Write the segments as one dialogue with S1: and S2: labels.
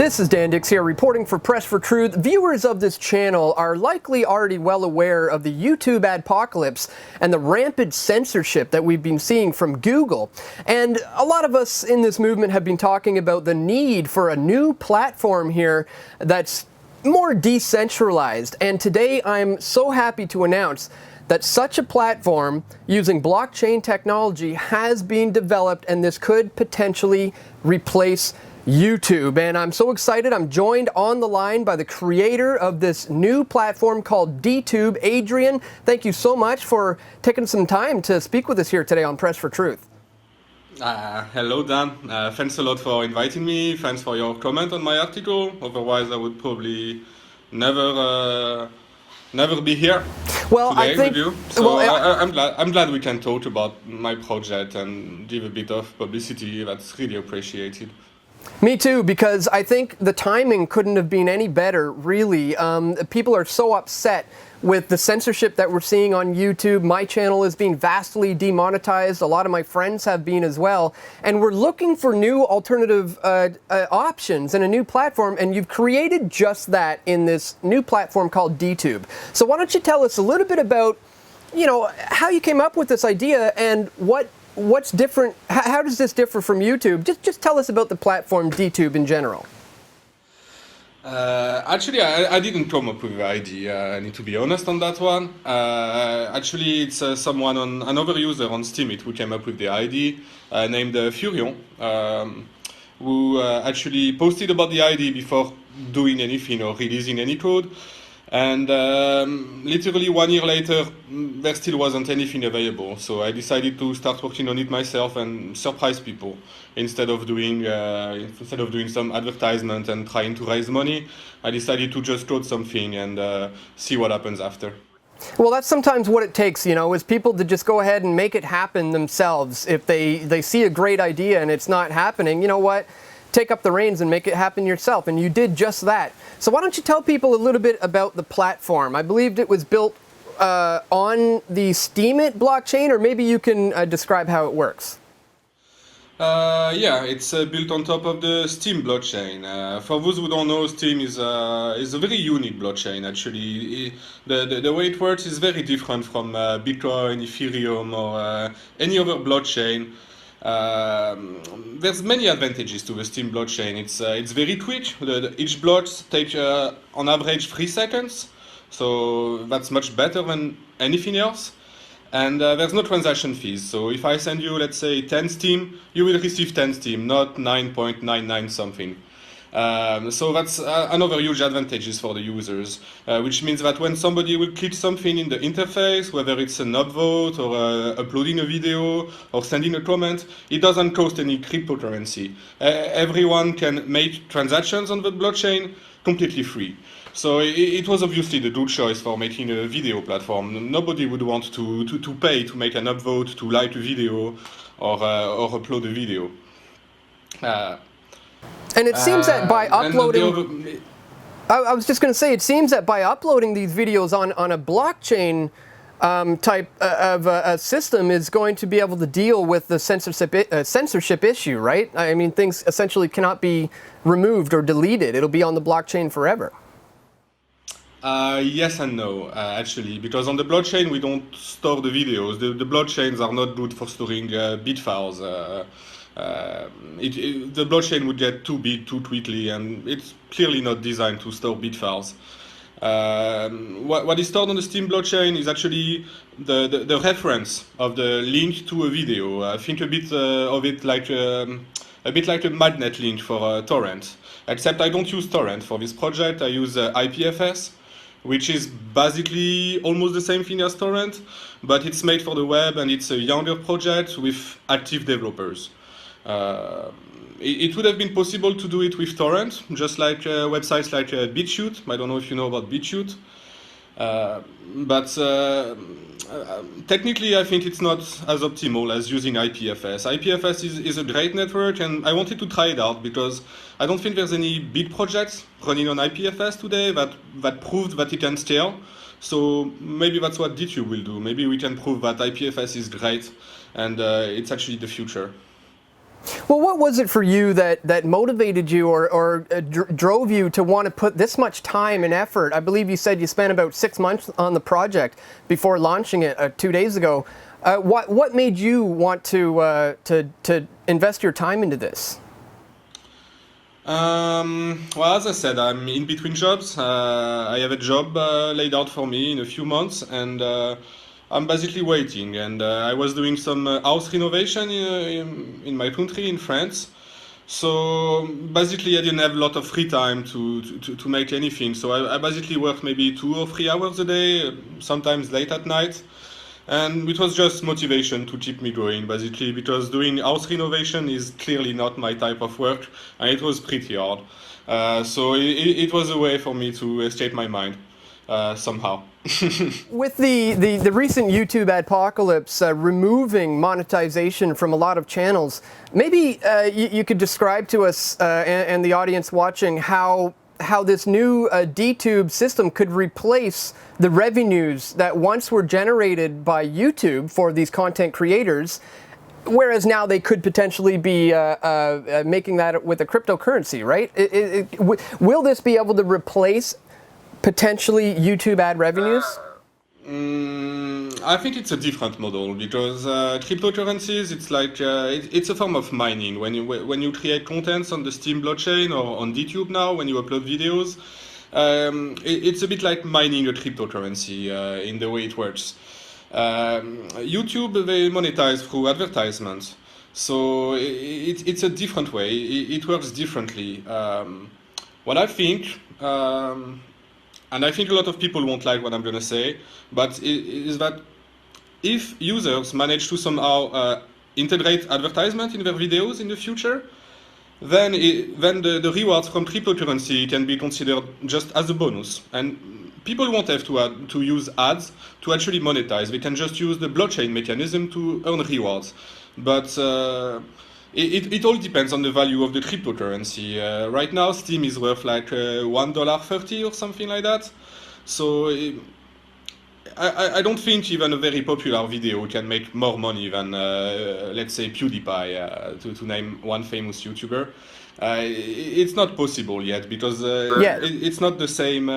S1: This is Dan Dix here reporting for Press for Truth. Viewers of this channel are likely already well aware of the YouTube adpocalypse and the rampant censorship that we've been seeing from Google. And a lot of us in this movement have been talking about the need for a new platform here that's more decentralized. And today I'm so happy to announce that such a platform using blockchain technology has been developed, and this could potentially replace YouTube. And I'm so excited. I'm joined on the line by the creator of this new platform called DTube, Adrian. Thank you so much for taking some time to speak with us here today on Press for Truth.
S2: Hello, Dan. Thanks a lot for inviting me. Thanks for your comment on my article. Otherwise, I would probably never be here today with you. So I'm glad we can talk about my project and give a bit of publicity. That's really appreciated.
S1: Me too, because I think the timing couldn't have been any better, really. People are so upset with the censorship that we're seeing on YouTube. My channel is being vastly demonetized. A lot of my friends have been as well. And we're looking for new alternative options and a new platform, and you've created just that in this new platform called DTube. So why don't you tell us a little bit about, how you came up with this idea and what's different? How does this differ from YouTube? Just tell us about the platform DTube in general.
S2: Actually, I didn't come up with the idea. I need to be honest on that one. Actually, it's another user on Steam who came up with the idea, named Furion, who actually posted about the idea before doing anything or releasing any code. And literally 1 year later, there still wasn't anything available. So I decided to start working on it myself and surprise people. Instead of doing some advertisement and trying to raise money, I decided to just code something and see what happens after.
S1: Well, that's sometimes what it takes, is people to just go ahead and make it happen themselves. If they see a great idea and it's not happening, you know what? Take up the reins and make it happen yourself, and you did just that. So why don't you tell people a little bit about the platform? I believed it was built on the Steemit blockchain, or maybe you can describe how it works.
S2: Yeah, it's built on top of the Steem blockchain. For those who don't know, Steem is a very unique blockchain. Actually, the way it works is very different from Bitcoin, Ethereum, or any other blockchain. There's many advantages to the Steem blockchain. It's very quick. Each block takes on average 3 seconds, so that's much better than anything else. And there's no transaction fees. So if I send you, let's say, 10 Steem, you will receive 10 Steem, not 9.99 something. So that's another huge advantage for the users, which means that when somebody will click something in the interface, whether it's an upvote or uploading a video or sending a comment, it doesn't cost any cryptocurrency. Everyone can make transactions on the blockchain completely free. So it was obviously the good choice for making a video platform. Nobody would want to pay to make an upvote, to like a video, or upload a video.
S1: And it seems that by uploading, I was just going to say, it seems that by uploading these videos on a blockchain type of a system is going to be able to deal with the censorship issue, right? I mean, things essentially cannot be removed or deleted. It'll be on the blockchain forever.
S2: Yes and no, actually, because on the blockchain we don't store the videos. The blockchains are not good for storing bit files. The blockchain would get too big too quickly, and it's clearly not designed to store bit files. What is stored on the Steem blockchain is actually the reference of the link to a video. Think a bit of it like a magnet link for a torrent. Except I don't use torrent for this project. I use IPFS, which is basically almost the same thing as torrent, but it's made for the web and it's a younger project with active developers. It would have been possible to do it with torrent, just like websites like DTube. I don't know if you know about DTube. But technically I think it's not as optimal as using IPFS. IPFS is a great network, and I wanted to try it out because I don't think there's any big projects running on IPFS today that proved that it can scale. So maybe that's what DTube will do. Maybe we can prove that IPFS is great and it's actually the future.
S1: Well, what was it for you that motivated you or drove you to want to put this much time and effort? I believe you said you spent about 6 months on the project before launching it 2 days ago. What made you want to invest your time into this?
S2: Well, as I said, I'm in between jobs. I have a job laid out for me in a few months, and I'm basically waiting. And I was doing some house renovation in my country, in France. So basically, I didn't have a lot of free time to make anything. So I basically worked maybe 2 or 3 hours a day, sometimes late at night. And it was just motivation to keep me going, basically, because doing house renovation is clearly not my type of work, and it was pretty hard. So it was a way for me to escape my mind, somehow.
S1: With the recent YouTube adpocalypse removing monetization from a lot of channels, maybe you could describe to us and the audience watching how this new DTube system could replace the revenues that once were generated by YouTube for these content creators, whereas now they could potentially be making that with a cryptocurrency, right? Will this be able to replace potentially YouTube ad revenues?
S2: I think it's a different model because cryptocurrencies, it's like it's a form of mining. When you create contents on the Steam blockchain or on DTube now, when you upload videos, it's a bit like mining a cryptocurrency in the way it works. YouTube, they monetize through advertisements, so it's a different way. It works differently. What I think. And I think a lot of people won't like what I'm going to say, but is that if users manage to somehow integrate advertisement in their videos in the future, then the rewards from cryptocurrency can be considered just as a bonus. And people won't have to use ads to actually monetize. They can just use the blockchain mechanism to earn rewards. But it all depends on the value of the cryptocurrency. Right now, Steam is worth like $1.30 or something like that. So I don't think even a very popular video can make more money than, let's say, PewDiePie, to name one famous YouTuber. It's not possible yet because it's not the same.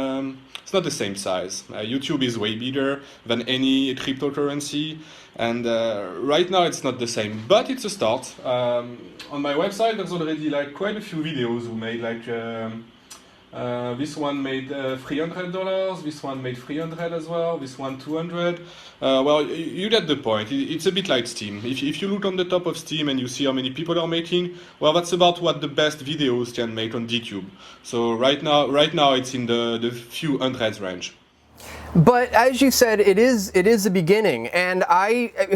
S2: It's not the same size. YouTube is way bigger than any cryptocurrency, and right now it's not the same. But it's a start. On my website, there's already like quite a few videos who made like this one made $300. This one made 300 as well. This one 200. Well, you get the point. It's a bit like Steam. If you look on the top of Steam and you see how many people are making, well, that's about what the best videos can make on DTube. So right now it's in the few hundreds range.
S1: But as you said, it is the beginning, and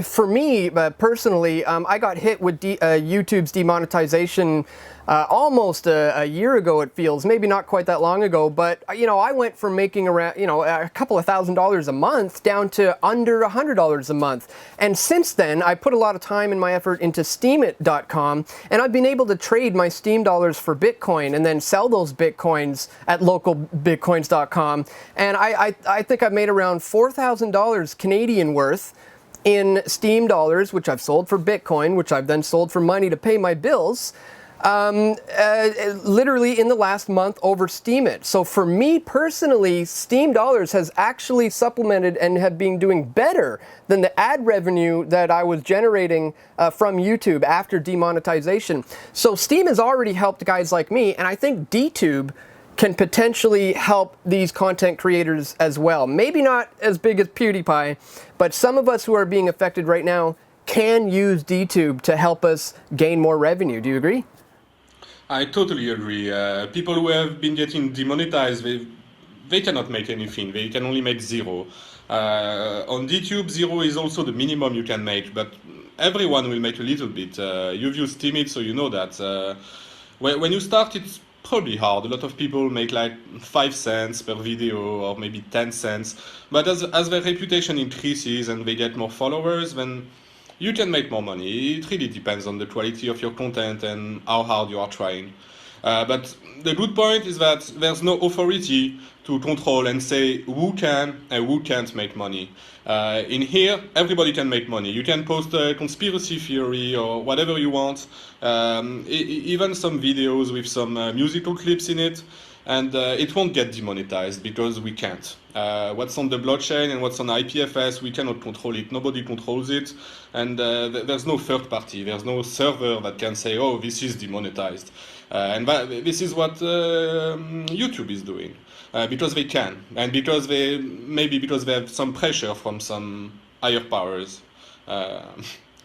S1: for me personally, I got hit with YouTube's demonetization almost a year ago. It feels, maybe not quite that long ago, but I went from making around a couple of $1,000s a month down to under $100 a month, and since then I put a lot of time and my effort into Steemit.com, and I've been able to trade my Steam dollars for Bitcoin and then sell those Bitcoins at localbitcoins.com, and I think I've made around $4,000 Canadian worth in Steam dollars, which I've sold for Bitcoin, which I've then sold for money to pay my bills, literally in the last month over Steemit. So for me personally, Steam dollars has actually supplemented and have been doing better than the ad revenue that I was generating from YouTube after demonetization. So Steam has already helped guys like me, and I think DTube can potentially help these content creators as well. Maybe not as big as PewDiePie, but some of us who are being affected right now can use DTube to help us gain more revenue. Do you agree?
S2: I totally agree. People who have been getting demonetized, they cannot make anything. They can only make zero. On DTube, zero is also the minimum you can make, but everyone will make a little bit. You've used Steemit, so you know that. When you start, it's probably hard. A lot of people make like 5 cents per video or maybe 10 cents. But as their reputation increases and they get more followers, then you can make more money. It really depends on the quality of your content and how hard you are trying. But the good point is that there's no authority to control and say who can and who can't make money. In here, everybody can make money. You can post a conspiracy theory or whatever you want, even some videos with some musical clips in it, and it won't get demonetized because we can't. What's on the blockchain and what's on IPFS, we cannot control it. Nobody controls it, and there's no third party. There's no server that can say, oh, this is demonetized. And this is what YouTube is doing. Because they can, and because they have some pressure from some higher powers,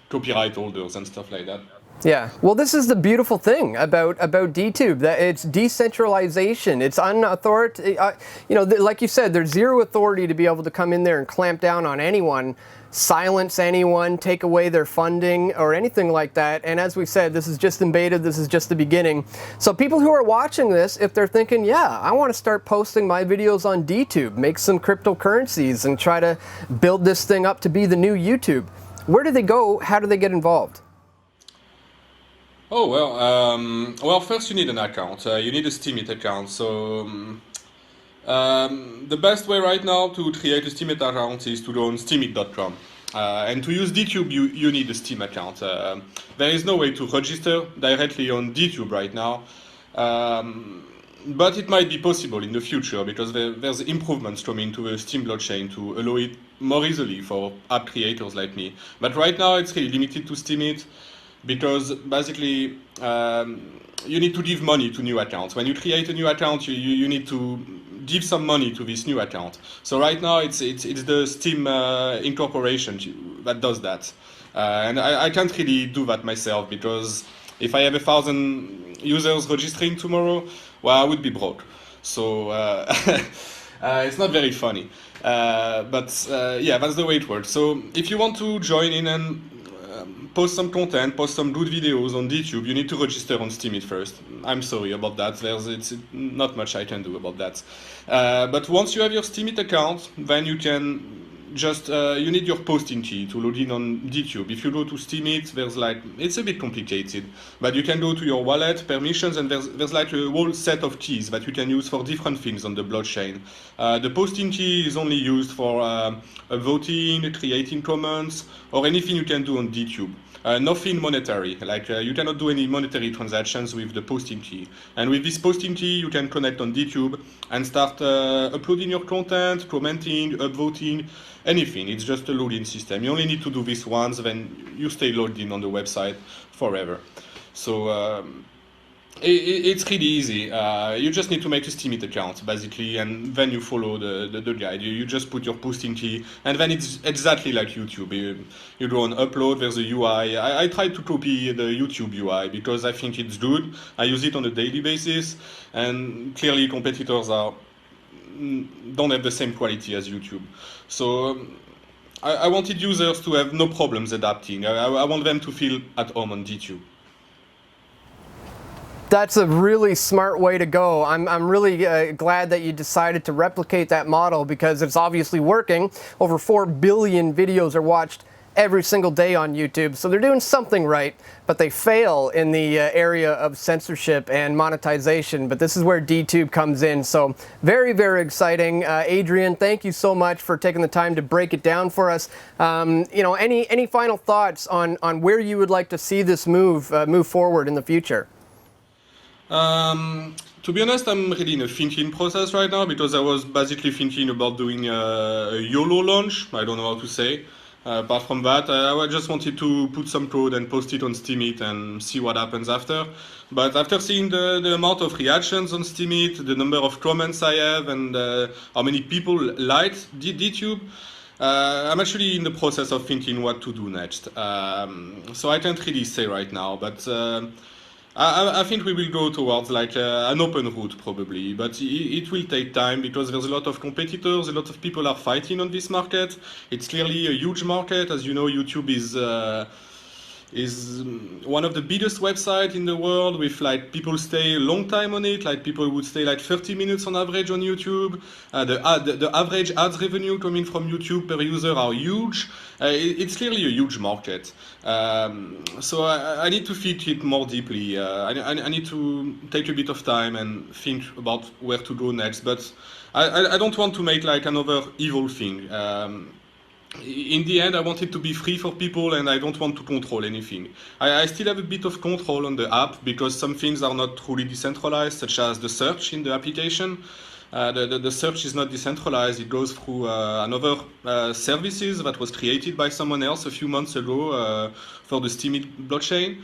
S2: copyright holders and stuff like that.
S1: Yeah, well, this is the beautiful thing about DTube, that it's decentralization, it's unauthoritative. Like you said, there's zero authority to be able to come in there and clamp down on anyone, silence anyone, take away their funding or anything like that. And as we said, this is just in beta, this is just the beginning. So people who are watching this, if they're thinking, yeah, I want to start posting my videos on DTube, make some cryptocurrencies and try to build this thing up to be the new YouTube, where do they go? How do they get involved?
S2: Oh, well, first you need an account. You need a Steemit account. So the best way right now to create a Steemit account is to go on steemit.com. And to use DTube, you need a Steam account. There is no way to register directly on DTube right now. But it might be possible in the future because there's improvements coming to the Steam blockchain to allow it more easily for app creators like me. But right now it's really limited to Steemit, because basically you need to give money to new accounts. When you create a new account, you need to give some money to this new account. So right now it's the Steam incorporation that does that. And I can't really do that myself, because if I have 1,000 users registering tomorrow, well, I would be broke. So it's not very funny. But yeah, that's the way it works. So if you want to join in and post some content, post some good videos on DTube, you need to register on Steemit first. I'm sorry about that. It's not much I can do about that. But once you have your Steemit account, then you can just you need your posting key to log in on DTube. If you go to Steemit, it's a bit complicated, but you can go to your wallet permissions, and there's like a whole set of keys that you can use for different things on the blockchain. The posting key is only used for voting, creating comments, or anything you can do on DTube. Nothing monetary, you cannot do any monetary transactions with the posting key. And with this posting key, you can connect on DTube and start uploading your content, commenting, upvoting, anything. It's just a login system. You only need to do this once, then you stay logged in on the website forever. So it's really easy. You just need to make a Steemit account, basically, and then you follow the guide. You just put your posting key, and then it's exactly like YouTube. You go on upload, there's a UI. I tried to copy the YouTube UI because I think it's good. I use it on a daily basis, and clearly competitors don't have the same quality as YouTube. So I wanted users to have no problems adapting. I want them to feel at home on DTube.
S1: That's a really smart way to go. I'm really glad that you decided to replicate that model, because it's obviously working. Over 4 billion videos are watched every single day on YouTube, so they're doing something right, but they fail in the area of censorship and monetization. But this is where DTube comes in, so very, very exciting. Adrian, thank you so much for taking the time to break it down for us. Any final thoughts on where you would like to see this move forward in the future?
S2: To be honest, I'm really in a thinking process right now, because I was basically thinking about doing a YOLO launch. I don't know how to say. Apart from that, I just wanted to put some code and post it on Steemit and see what happens after. But after seeing the amount of reactions on Steemit, the number of comments I have, and how many people liked DTube, I'm actually in the process of thinking what to do next. So I can't really say right now, but I think we will go towards an open route probably, but it will take time, because there's a lot of competitors, a lot of people are fighting on this market. It's clearly a huge market. As you know, YouTube is one of the biggest websites in the world, with like people stay a long time on it. Like people would stay like 30 minutes on average on YouTube. The average ads revenue coming from YouTube per user are huge. It's clearly a huge market. So I need to think it more deeply. I need to take a bit of time and think about where to go next. But I don't want to make like another evil thing. In the end, I want it to be free for people, and I don't want to control anything. I still have a bit of control on the app because some things are not truly decentralized, such as the search in the application. The search is not decentralized. It goes through another services that was created by someone else a few months ago for the Steemit blockchain.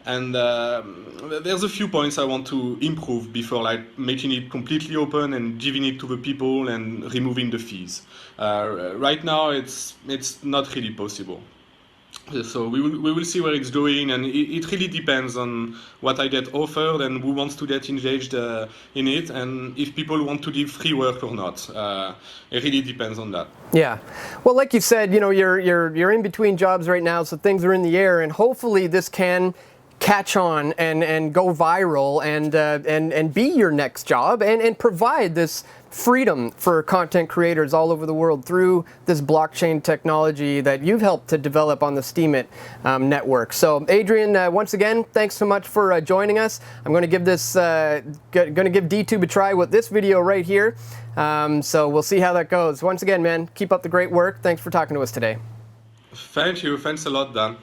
S2: And there's a few points I want to improve before like making it completely open and giving it to the people and removing the fees. Right now, it's not really possible. So we will see where it's going, and it really depends on what I get offered and who wants to get engaged in it, and if people want to give free work or not. It really depends on that.
S1: Yeah, well, like you said, you know, you're in between jobs right now, so things are in the air, and hopefully this can catch on and go viral and be your next job and provide this freedom for content creators all over the world through this blockchain technology that you've helped to develop on the Steemit network. So Adrian, once again, thanks so much for joining us. I'm going to give this going to give DTube a try with this video right here. So we'll see how that goes. Once again, man, keep up the great work. Thanks for talking to us today.
S2: Thank you. Thanks a lot, Dan.